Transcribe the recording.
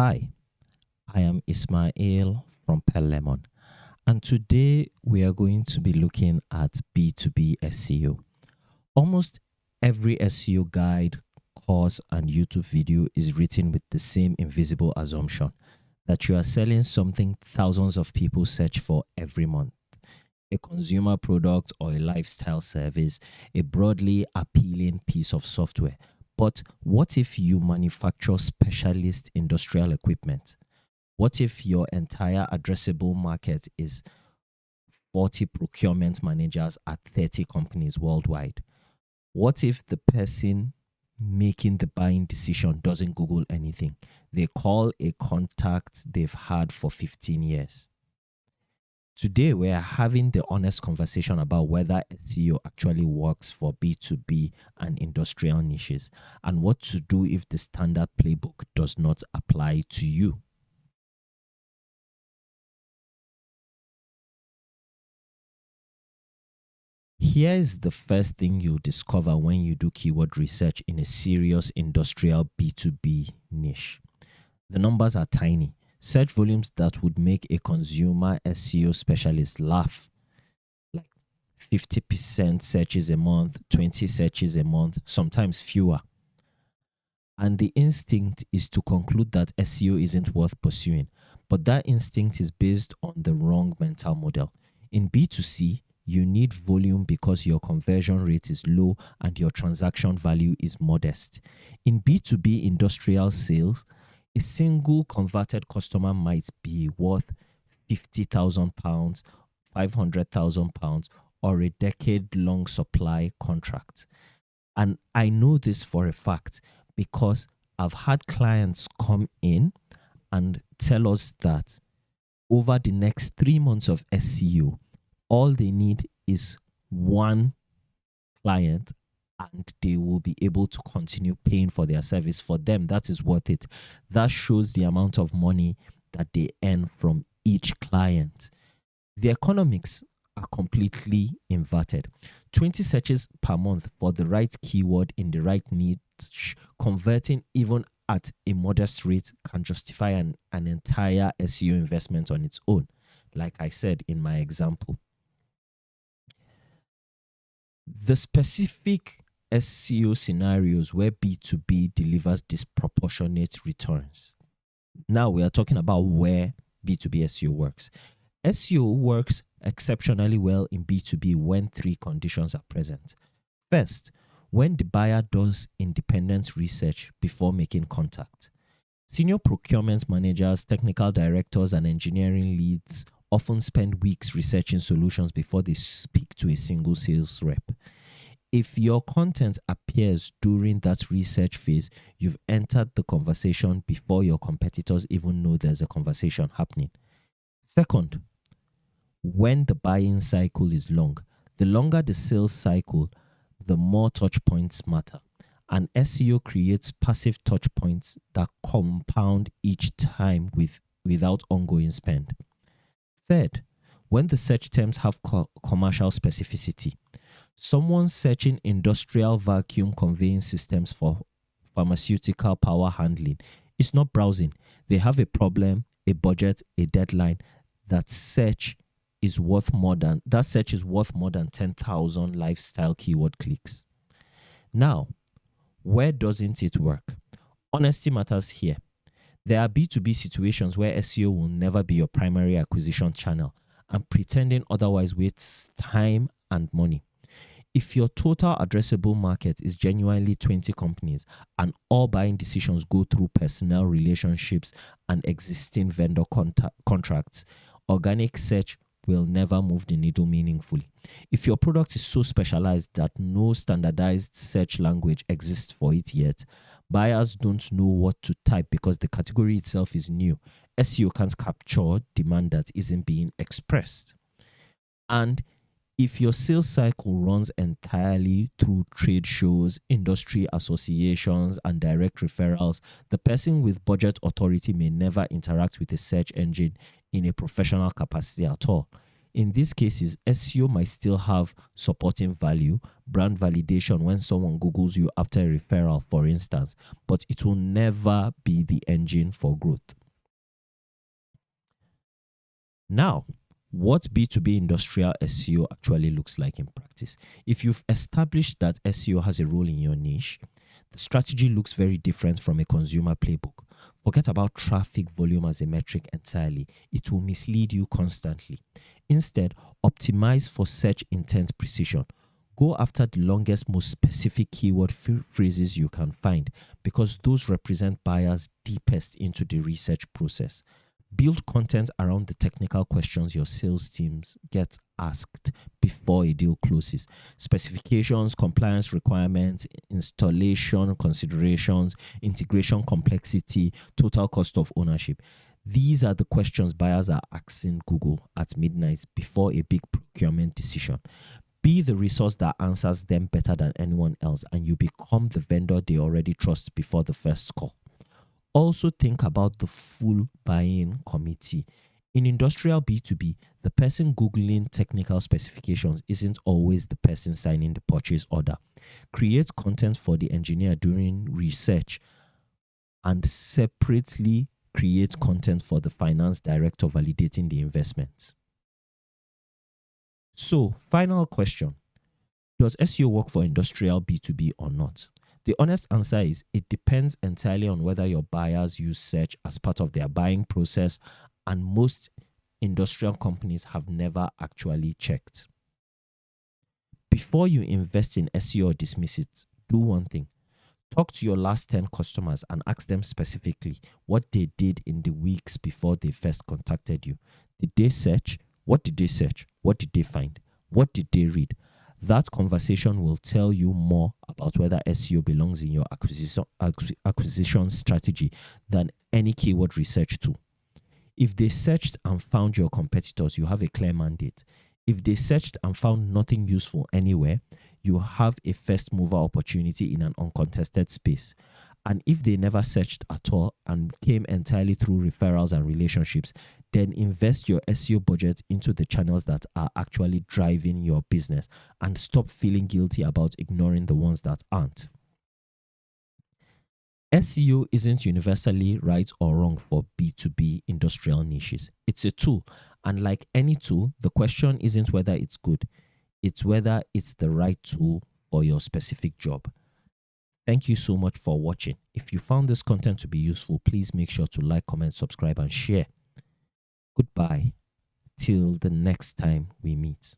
Hi, I am Ismail from Lemon, and today we are going to be looking at B2B SEO. Almost every SEO guide, course, and YouTube video is written with the same invisible assumption that you are selling something thousands of people search for every month: a consumer product or a lifestyle service, a broadly appealing piece of software. But what if you manufacture specialist industrial equipment? What if your entire addressable market is 40 procurement managers at 30 companies worldwide? What if the person making the buying decision doesn't Google anything? They call a contact they've had for 15 years. Today, we are having the honest conversation about whether SEO actually works for B2B and industrial niches, and what to do if the standard playbook does not apply to you. Here is the first thing you'll discover when you do keyword research in a serious industrial B2B niche. The numbers are tiny. Search volumes that would make a consumer SEO specialist laugh, like 50% searches a month, 20 searches a month, sometimes fewer. And the instinct is to conclude that SEO isn't worth pursuing. But that instinct is based on the wrong mental model. In B2C, you need volume because your conversion rate is low and your transaction value is modest. In B2B industrial sales, a single converted customer might be worth £50,000, £500,000, or a decade-long supply contract. And I know this for a fact because I've had clients come in and tell us that over the next 3 months of SEO, all they need is one client and they will be able to continue paying for their service. For them, that is worth it. That shows the amount of money that they earn from each client. The economics are completely inverted. 20 searches per month for the right keyword in the right niche, converting even at a modest rate, can justify an entire SEO investment on its own, like I said in my example. The specific SEO scenarios where B2B delivers disproportionate returns. Now we are talking about where B2B SEO works. SEO works exceptionally well in B2B when three conditions are present. First, when the buyer does independent research before making contact. Senior procurement managers, technical directors, and engineering leads often spend weeks researching solutions before they speak to a single sales rep. If your content appears during that research phase, you've entered the conversation before your competitors even know there's a conversation happening. Second, when the buying cycle is long. The longer the sales cycle, the more touch points matter. And SEO creates passive touch points that compound each time without ongoing spend. Third, when the search terms have commercial specificity. Someone searching industrial vacuum conveying systems for pharmaceutical power handling is not browsing. They have a problem, a budget, a deadline. That search is worth more than 10,000 lifestyle keyword clicks. Now, where doesn't it work? Honesty matters here. There are B2B situations where SEO will never be your primary acquisition channel, and pretending otherwise wastes time and money. If your total addressable market is genuinely 20 companies and all buying decisions go through personnel relationships and existing vendor contracts, organic search will never move the needle meaningfully. If your product is so specialized that no standardized search language exists for it yet, buyers don't know what to type because the category itself is new. SEO can't capture demand that isn't being expressed. And if your sales cycle runs entirely through trade shows, industry associations, and direct referrals, the person with budget authority may never interact with a search engine in a professional capacity at all. In these cases, SEO might still have supporting value, brand validation when someone Googles you after a referral, for instance, but it will never be the engine for growth. Now, what B2B industrial SEO actually looks like in practice. If you've established that SEO has a role in your niche, the strategy looks very different from a consumer playbook. Forget about traffic volume as a metric entirely. It will mislead you constantly. Instead, optimize for search intent precision. Go after the longest, most specific keyword phrases you can find because those represent buyers deepest into the research process. Build content around the technical questions your sales teams get asked before a deal closes. Specifications, compliance requirements, installation considerations, integration complexity, total cost of ownership. These are the questions buyers are asking Google at midnight before a big procurement decision. Be the resource that answers them better than anyone else, and you become the vendor they already trust before the first call. Also think about the full buy-in committee. In industrial B2B, the person Googling technical specifications isn't always the person signing the purchase order. Create content for the engineer during research and separately create content for the finance director validating the investment. So, final question. Does SEO work for industrial B2B or not? The honest answer is it depends entirely on whether your buyers use search as part of their buying process, and most industrial companies have never actually checked. Before you invest in SEO or dismiss it, do one thing. Talk to your last 10 customers and ask them specifically what they did in the weeks before they first contacted you. Did they search? What did they search? What did they find? What did they read? That conversation will tell you more about whether SEO belongs in your acquisition strategy than any keyword research tool. If they searched and found your competitors, you have a clear mandate. If they searched and found nothing useful anywhere, you have a first mover opportunity in an uncontested space. And if they never searched at all and came entirely through referrals and relationships, then invest your SEO budget into the channels that are actually driving your business and stop feeling guilty about ignoring the ones that aren't. SEO isn't universally right or wrong for B2B industrial niches. It's a tool, and like any tool, the question isn't whether it's good, it's whether it's the right tool for your specific job. Thank you so much for watching. If you found this content to be useful, please make sure to like, comment, subscribe, and share. Goodbye till the next time we meet.